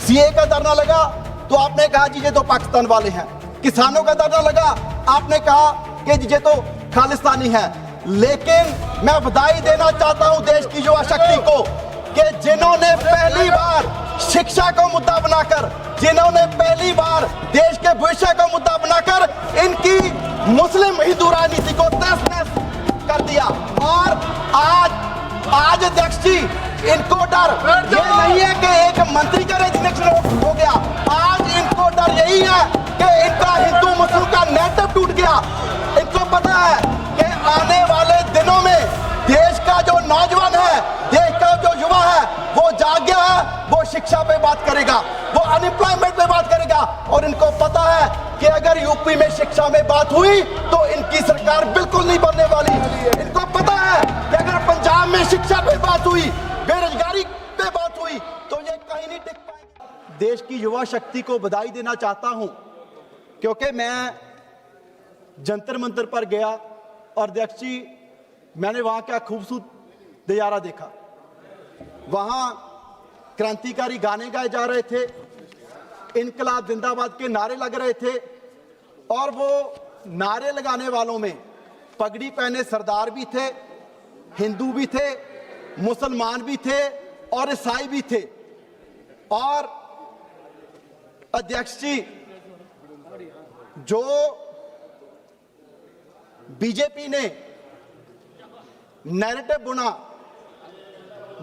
CA का धरना लगा तो आपने कहा जी ये तो पाकिस्तान वाले हैं। किसानों का धरना लगा, आपने कहा कि जी ये तो खालिस्तानी है। लेकिन मैं बधाई देना चाहता हूं देश की युवा शक्ति को कि जिन्होंने पहली बार शिक्षा को मुद्दा बनाकर, जिन्होंने पहली बार देश के भविष्य को मुद्दा बनाकर इनकी मुस्लिम हिंदू राजनीति को तहस-नहस कर दिया। और आज अध्यक्ष जी इनको डर ये नहीं है कि एक मंत्री का रेजिग्नेशन हो गया, आज इनको डर यही है कि इनका हिंदू मुस्लिम का नेटवर्क टूट गया। इनको पता है कि आने वाले दिनों में देश का जो नौजवान है, देश का जो युवा है, वो जाग गया है, वो शिक्षा पे बात करेगा, वो अनएम्प्लॉयमेंट पे बात करेगा। और इनको पता है कि अगर यूपी में शिक्षा में बात हुई तो इनकी सरकार बिल्कुल नहीं बनने वाली। इनको पता है कि अगर पंजाब में शिक्षा पे बात हुई, बेरोजगारी पे बात हुई तो ये कहीं नहीं टिक पाएंगे। देश की युवा शक्ति को बधाई देना चाहता हूं क्योंकि मैं जंतर मंतर पर गया और अध्यक्ष जी मैंने वहां का खूबसूरत नजारा देखा। वहां क्रांतिकारी गाने गाए जा रहे थे, इनकलाब जिंदाबाद के नारे लग रहे थे और वो नारे लगाने वालों में पगड़ी पहने सरदार भी थे, हिंदू भी थे, मुसलमान भी थे और ईसाई भी थे। और अध्यक्ष जी जो बीजेपी ने नैरेटिव बुना,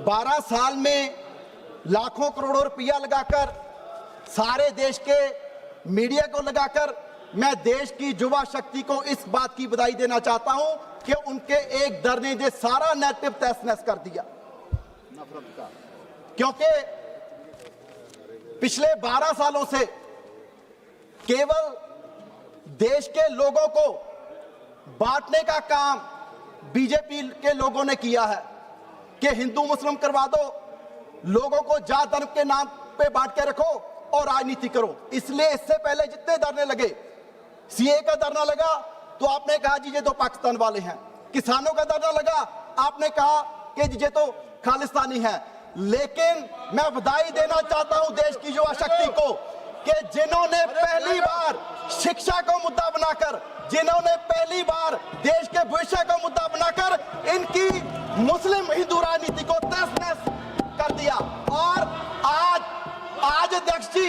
12 साल में लाखों करोड़ों रुपया लगाकर, सारे देश के मीडिया को लगाकर, मैं देश की युवा शक्ति को इस बात की बधाई देना चाहता हूं कि उनके एक डर ने जो सारा नैरेटिव तहस-नहस कर दिया। क्योंकि पिछले 12 सालों से केवल देश के लोगों को बांटने का काम बीजेपी के लोगों ने किया है कि हिंदू मुस्लिम करवा दो, लोगों को जात धर्म के नाम पे बांट के रखो और राजनीति करो। इसलिए इससे पहले जितने धरने लगे, सीए का धरना लगा तो आपने कहा जी ये तो पाकिस्तान वाले हैं। किसानों का धरना लगा, आपने कहा कि जी ये तो खालिस्तानी है। लेकिन मैं बधाई देना चाहता हूं देश की युवा शक्ति को कि जिन्होंने पहली बार शिक्षा को मुद्दा बनाकर, जिन्होंने पहली बार देश के भविष्य को मुद्दा बनाकर इनकी मुस्लिम हिंदू राजनीति को तहस-नहस कर दिया। और आज अध्यक्ष जी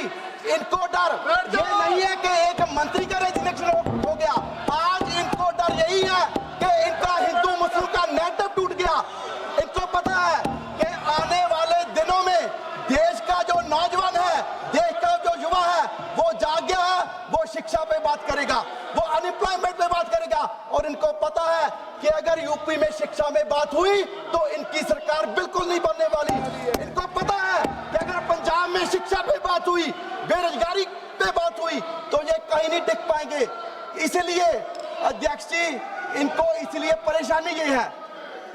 इनको डर ये नहीं है कि एक मंत्री का रेजिग्नेशन हो गया, आज इनको डर यही है कि इनका हिंदू मुस्लिम का नेटवर्क टूट गया। इनको पता है कि आने वाले दिनों में देश का जो नौजवान है, देश का जो युवा है, वो जाग गया है, वो शिक्षा पे बात करेगा, वो अनएम्प्लॉयमेंट पे बात करेगा। और इनको पता है कि अगर यूपी में शिक्षा में बात हुई तो इनकी सरकार बिल्कुल नहीं बनने वाली। इनको पता है कि अगर पंजाब में शिक्षा पे बात हुई, बेरोजगारी पे बात हुई तो ये कहीं नहीं टिक पाएंगे। इसलिए अध्यक्ष जी इनको इसलिए परेशानी ये है।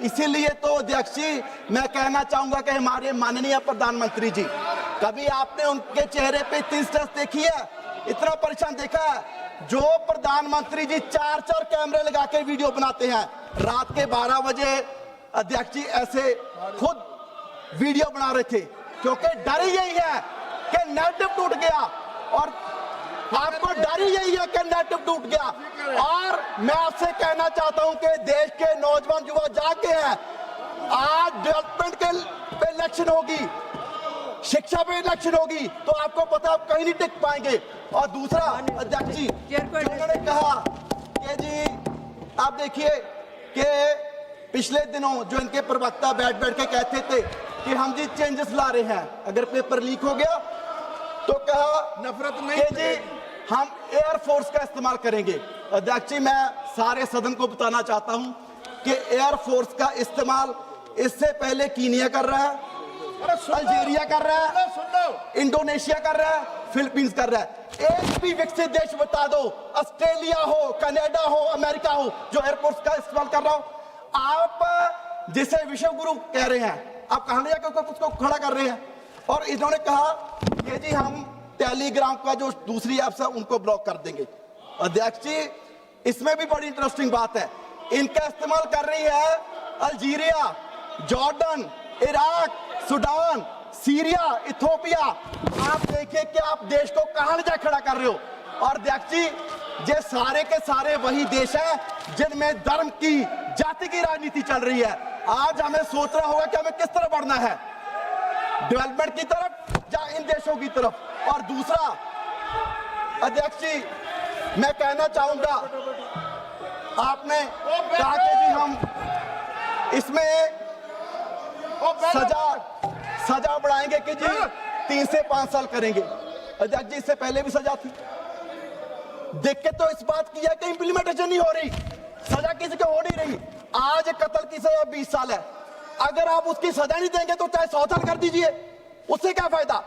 इसीलिए तो अध्यक्ष जी मैं कहना चाहूंगा कि हमारे माननीय प्रधानमंत्री जी, कभी आपने उनके चेहरे पे तिरछस देखी है, इतना परेशान देखा है? जो प्रधानमंत्री जी 4-4 कैमरे लगा के वीडियो बनाते हैं, रात के 12 बजे अध्यक्ष जी ऐसे खुद वीडियो बना रहे थे क्योंकि डर ही यही है कि नेटवर्क टूट गया। और आपको डर ही यही है कि नेटवर्क टूट गया। और मैं आपसे कहना चाहता हूं कि देश के नौजवान युवा जागे हैं। आज डेवलपमेंट के इलेक्शन होगी, शिक्षा पे इलेक्शन होगी तो आपको पता आप कहीं नहीं टिक पाएंगे। और दूसरा अध्यक्ष जी उन्होंने कहा कि जी आप देखिए कि पिछले दिनों जो इनके प्रवक्ता बैठ के कहते थे कि हम जी चेंजेस ला रहे हैं, अगर पेपर लीक हो गया तो कहा नफरत नहीं कि जी हम एयरफोर्स का इस्तेमाल करेंगे। अध्यक्ष जी मैं सारे सदन को बताना चाहता हूं कि एयरफोर्स का इस्तेमाल इससे पहले कीनिया कर रहा है, अल्जीरिया कर रहा है, इंडोनेशिया कर रहा है, फिलीपींस कर रहा है। एक भी विकसित देश बता दो, ऑस्ट्रेलिया हो, कनाडा हो, अमेरिका हो, जो एयरफोर्स का इस्तेमाल कर रहा हो। आप जिसे विश्व गुरु कह रहे हैं, आप कहां ले जाकर उसको खड़ा कर रहे हैं। और इन्होंने कहा कि जी हम टेलीग्राम का जो दूसरी ऐप्स है उनको ब्लॉक कर देंगे। अध्यक्ष जी इसमें भी बड़ी इंटरेस्टिंग बात है, इनका इस्तेमाल कर रही है Algeria, Jordan, Iraq, Sudan, Syria, Ethiopia, आप देखिए कि आप देश को कहां ले जा खड़ा कर रहे हो। और अध्यक्ष जी, ये सारे के सारे वही देश हैं जिनमें धर्म की, जाति की राजनीति चल रही है। आज हमें सोचना होगा कि हमें किस तरफ बढ़ना है, डेवलपमेंट की तरफ या इन देशों की तरफ। और दूसरा अध्यक्ष जी, मैं कहना चाहूंगा, आपने कहा कि जी हम इसमें सजा बढ़ाएंगे कि जी 3 से 5 साल करेंगे। अध्यक्ष जी, इससे पहले भी सजा थी। देख के तो इस बात की है कि इंप्लीमेंटेशन नहीं हो रही, सजा किसी को हो नहीं रही। आज कत्ल की सजा 20 साल है, अगर आप उसकी सजा नहीं देंगे तो चाहे 100 साल कर दीजिए, उससे क्या फायदा।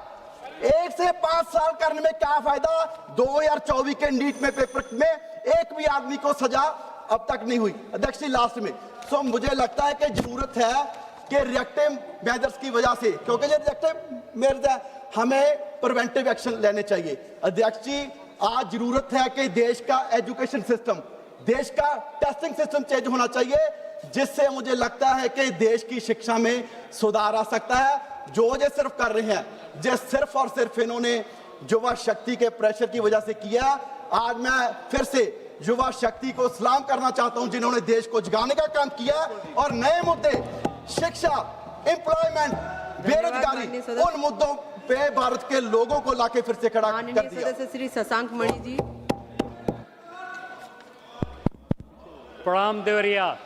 1 से 5 साल करने में क्या फायदा। 2024 के नीट में पेपर में एक भी आदमी को सजा अब तक नहीं हुई। अध्यक्ष जी, लास्ट में सो मुझे लगता है कि जरूरत है कि रिएक्टिव मेजर्स की वजह से, क्योंकि ये रिएक्टिव मेजर हमें प्रिवेंटिव एक्शन लेने चाहिए। अध्यक्ष जी, आज जरूरत है कि देश का एजुकेशन सिस्टम, देश का टेस्टिंग सिस्टम चेंज होना चाहिए, जिससे मुझे लगता है कि देश की शिक्षा में सुधार आ सकता है। जो ये सिर्फ कर रहे हैं, जो सिर्फ और सिर्फ इन्होंने युवा शक्ति के प्रेशर की वजह से किया। आज मैं फिर से युवा शक्ति को सलाम करना चाहता हूं जिन्होंने देश को जगाने का काम किया और नए मुद्दे, शिक्षा, एम्प्लॉयमेंट, बेरोजगारी, उन मुद्दों पे भारत के लोगों को लाके फिर से खड़ा कर दिया। सदस्य श्री शशांक मणि जी। प्रणाम देवरिया।